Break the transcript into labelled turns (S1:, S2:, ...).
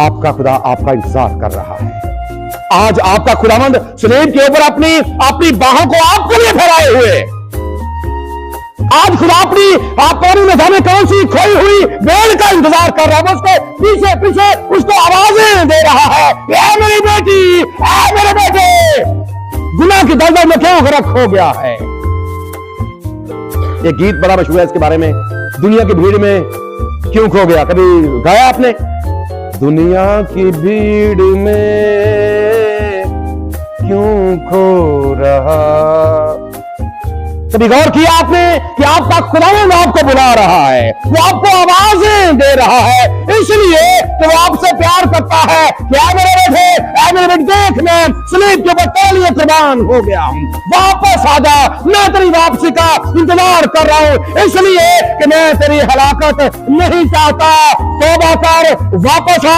S1: आपका खुदा आपका इंतजार कर रहा है। आज आपका खुदावंद सलीब के ऊपर अपनी अपनी बाहों को आपके लिए फैलाए हुए, आज खुदा आपको न जाने कौन सी खोई हुई बेल का इंतजार कर रहा है। उसके पीछे पीछे उसको आवाजें दे रहा है, ऐ मेरी बेटी, ऐ मेरे बेटे, गुनाह की दलदल में क्यों गर्क हो गया है। ये गीत बड़ा मशहूर है, इसके बारे में, दुनिया की भीड़ में क्यों खो गया। कभी गाया आपने? दुनिया की भीड़ में क्यों खो रहा। कभी गौर किया आपने कि आपका खुदावंद आपको बुला रहा है, वो आपको आवाजें दे रहा है, इसलिए कि वो आपसे प्यार करता है कि ऐ मेरे बेटे, ऐ मेरे बेटे, देख मैं सलीब के ऊपर तेरे लिए कुर्बान हो गया हूं, वापस आ जा, मैं तेरी वापसी का इंतजार कर रहा हूं, इसलिए कि मैं तेरी हलाकत नहीं चाहता। तौबा कर, वापस आ।